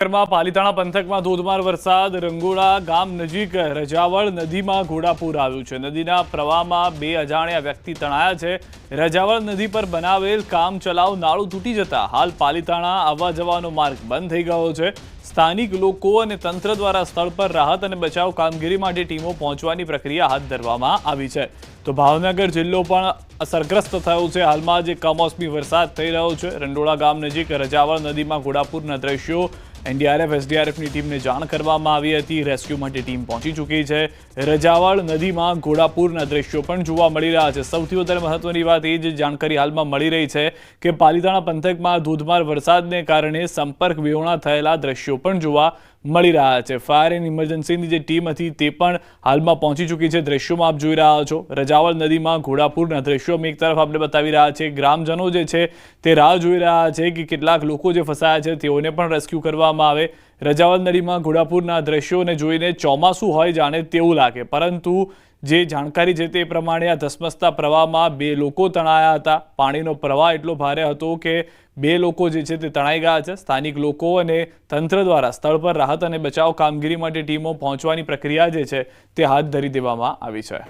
પાલીતાણા પંથકમાં ધોધમાર વરસાદ રંગોળા ગામ નજીક રજાવળ નદીમાં ઘોડાપૂર આવ્યું છે। નદીના પ્રવાહમાં બે અજાણ્યા વ્યક્તિ તણાયા છે। રજાવળ નદી પર બનાવેલ કામચલાઉ નાળું તૂટી જતા હાલ પાલીતાણા આવવા જવાનો માર્ગ બંધ થઈ ગયો છે। સ્થાનિક લોકો અને તંત્ર દ્વારા સ્થળ પર રાહત અને બચાવ કામગીરી માટે ટીમો પહોંચવાની પ્રક્રિયા હાથ ધરવામાં આવી છે। તો ભાવનગર જિલ્લો પણ અસરગ્રસ્ત થયો છે। હાલમાં જે કમોસમી વરસાદ થઈ રહ્યો છે। રંડોળા ગામ નજીક રજાવળ નદીમાં ઘોડાપૂરના દ્રશ્યો એનડીઆરએફ એસડીઆરએફની ટીમને જાણ કરવામાં આવી હતી। રેસ્ક્યુ માટે ટીમ પહોંચી ચૂકી છે। રજાવળ નદીમાં ઘોડાપૂરના દ્રશ્યો પણ જોવા મળી રહ્યા છે। સૌથી વધારે મહત્વની વાત એ જ જાણકારી હાલમાં મળી રહી છે કે પાલીતાણા પંથકમાં ધોધમાર વરસાદને કારણે સંપર્ક વિહોણા થયેલા દ્રશ્યો પણ જોવા મળી રહ્યા છે। ફાયર એન્ડ ઇમરજન્સીની જે ટીમ હતી તે પણ હાલમાં પહોંચી ચૂકી છે। દ્રશ્યોમાં આપ જોઈ રહ્યા છો રજાવળ નદીમાં ઘોડાપૂરના દ્રશ્યો અમે એક તરફ આપણે બતાવી રહ્યા છે। ગ્રામજનો જે છે તે રાહ જોઈ રહ્યા છે કે કેટલાક લોકો જે ફસાયા છે તેઓને પણ રેસ્ક્યુ કરવામાં આવે। રજાવળ નદીમાં ઘોડાપૂરના દ્રશ્યોને જોઈને ચોમાસું હોય જાણે તેવું લાગે, પરંતુ જે જાણકારી છે તે પ્રમાણે આ ધસમસતા પ્રવાહમાં બે લોકો તણાયા હતા। પાણીનો પ્રવાહ એટલો ભારે હતો કે બે લોકો જે છે તે તણાઈ ગયા છે। સ્થાનિક લોકો અને તંત્ર દ્વારા સ્થળ પર રાહત અને બચાવ કામગીરી માટે ટીમો પહોંચવાની પ્રક્રિયા જે છે તે હાથ ધરી દેવામાં આવી છે।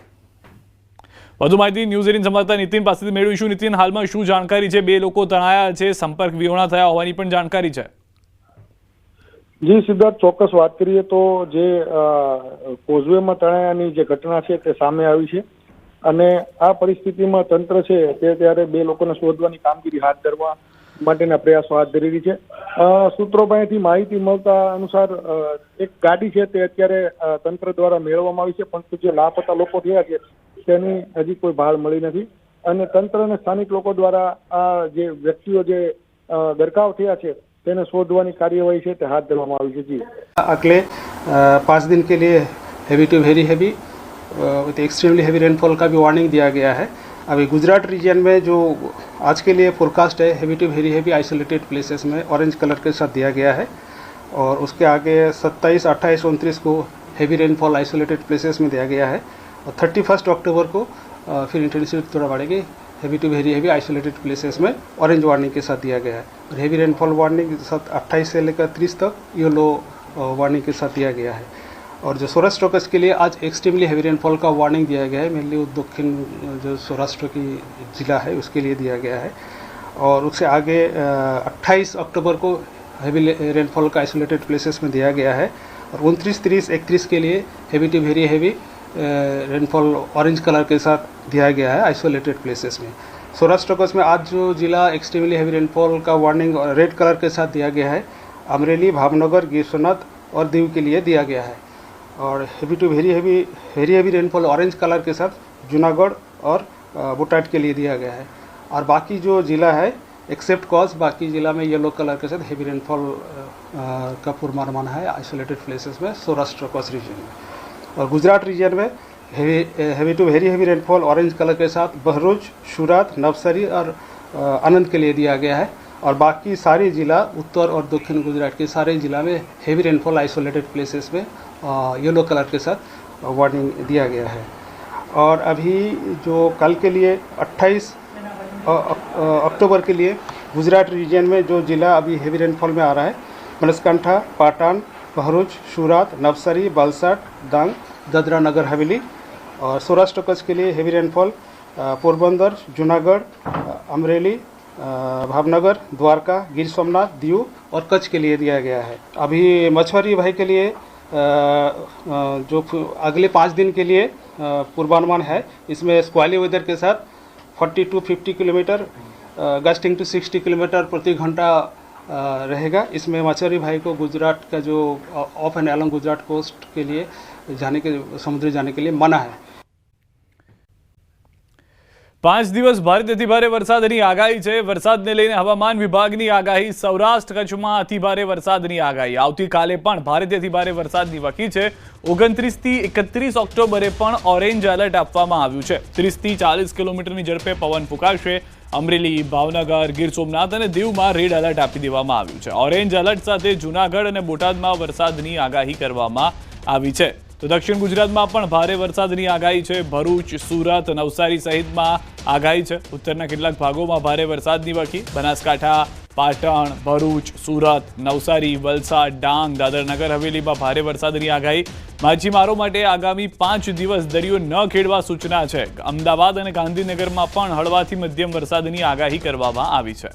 વધુ માહિતી ન્યૂઝ 18 સંવાદદાતા નીતિન પાસેથી મેળવીશું। નીતિન, હાલમાં શું જાણકારી છે? બે લોકો તણાયા છે, સંપર્ક વિહોણા થયા હોવાની પણ જાણકારી છે। જી સિદ્ધાર્થ, ચોક્કસ વાત કરીએ તો જે કોઝવેમાં તણાયાની જે ઘટના છે તે સામે આવી છે અને આ પરિસ્થિતિમાં તંત્ર છે તે ત્યારે બે લોકોને શોધવાની કામગીરી હાથ ધરવા માટેના પ્રયાસો હાથ ધરી રહી છે। સૂત્રો પાસેથી માહિતી મળતા અનુસાર એક ગાડી છે તે અત્યારે તંત્ર દ્વારા મેળવવામાં આવી છે, પરંતુ જે લાપતા લોકો થયા છે તેની હજી કોઈ ભાળ મળી નથી અને તંત્ર અને સ્થાનિક લોકો દ્વારા આ જે વ્યક્તિઓ જે ગરકાવ થયા છે તેને શોધવાની કાર્યવાહી છે તે હાથ ધરવામાં આવી છે। જી, अगले 5 दिन के लिए heavy to very heavy with extremely heavy rainfall का भी वार्निंग दिया गया है। अभी गुजरात रीजन में जो आज के लिए फोरकास्ट है heavy to very heavy isolated places में ऑरेंज कलर के साथ दिया गया है और उसके आगे 27, 28, 29 को हैवी रेनफॉल आइसोलेटेड प्लेसेस में दिया गया है और 31 अक्टूबर को फिर इंटेंसिटी थोड़ा बढ़ेगी। Heavy to very heavy isolated places में ऑरेंज वार्निंग के साथ दिया गया है और हैवी रेनफॉल वार्निंग 28 से लेकर 30 तक येलो वार्निंग के साथ दिया गया है। और जो सौराष्ट्र कच्छ के लिए आज एक्सट्रीमली हैवी रेनफॉल का वार्निंग दिया गया है, मेनली दक्षिण जो सौराष्ट्र की जिला है उसके लिए दिया गया है और उससे आगे 28 अक्टूबर को हैवी रेनफॉल का आइसोलेटेड प्लेसेस में दिया गया है और 29, 30, 31 के लिए heavy to very heavy rainfall orange colour के साथ दिया गया है आइसोलेटेड प्लेसेस में। सौराष्ट्र कच्छ में आज जो जिला एक्सट्रीमली हैवी रेनफॉल का वार्निंग रेड कलर के साथ दिया गया है अमरेली, भावनगर, गिर सोमनाथ और दीव के लिए दिया गया है और heavy to very heavy rainfall orange colour के साथ जूनागढ़ और बोटाड के लिए दिया गया है और बाकी जो जिला है एक्सेप्ट कॉज बाकी जिला में येलो कलर के साथ हैवी रेनफॉल का पूर्वानुमान है आइसोलेटेड प्लेसेस में सौराष्ट्र कच्छ रीजन में। और गुजरात रीजन में heavy to very heavy rainfall orange colour के साथ बहरोज, सूरत, नवसारी और आनंद के लिए दिया गया है और बाकी सारे जिला उत्तर और दक्षिण गुजरात के सारे जिला में हैवी रेनफॉल आइसोलेटेड प्लेसेस में येलो कलर के साथ वार्निंग दिया गया है। और अभी जो कल के लिए 28 अक्टूबर के लिए गुजरात रीजन में जो जिला अभी हैवी रेनफॉल में आ रहा है बनासकांठा, पाटन, भरूच, सूरत, नवसारी, वलसाड, डांग, दादरा नगर हवेली और सौराष्ट्र कच्छ के लिए हैवी रेनफॉल पोरबंदर, जूनागढ़, अमरेली, भावनगर, द्वारका, गिर सोमनाथ, दीव और कच्छ के लिए दिया गया है। अभी मछुआरी भाई के लिए जो अगले 5 दिन के लिए पूर्वानुमान है इसमें स्क्वाली वेदर के साथ 40 to 50 kilometre gusting to 60 kilometre प्रति घंटा रहेगा। इसमें मछुआरी भाई को गुजरात का जो off and along Gujarat coast के लिए जाने के समुद्र जाने के लिए मना है। 5 દિવસ ભારેથી ભારે વરસાદની આગાહી છે। વરસાદને લઈને હવામાન વિભાગની આગાહી સૌરાષ્ટ્ર કચ્છમાં અતિ ભારે વરસાદની આગાહી આવતીકાલે પણ ભારેથી ભારે વરસાદની વકી છે। 29 થી 31 ઓક્ટોબરે પણ ઓરેન્જ એલર્ટ આપવામાં આવ્યું છે। 30 થી 40 કિલોમીટરની ઝડપે પવન ફૂંકાશે। અમરેલી, ભાવનગર, ગીર સોમનાથ અને દીવમાં રેડ એલર્ટ આપી દેવામાં આવ્યું છે। ઓરેન્જ એલર્ટ સાથે જૂનાગઢ અને બોટાદમાં વરસાદની આગાહી કરવામાં આવી છે। તો દક્ષિણ ગુજરાતમાં પણ ભારે વરસાદની આગાહી છે। ભરૂચ, સુરત, નવસારી સહિતમાં આગાહી છે। ઉત્તરના કેટલાક ભાગોમાં ભારે વરસાદની વકી, બનાસકાંઠા, પાટણ, ભરૂચ, સુરત, નવસારી, વલસાડ, ડાંગ, દાદરનગર હવેલીમાં ભારે વરસાદની આગાહી. માછીમારો માટે આગામી 5 દિવસ દરિયો ન ખેડવા સૂચના છે. અમદાવાદ અને ગાંધીનગરમાં પણ હળવાથી મધ્યમ વરસાદની આગાહી કરવામાં આવી છે.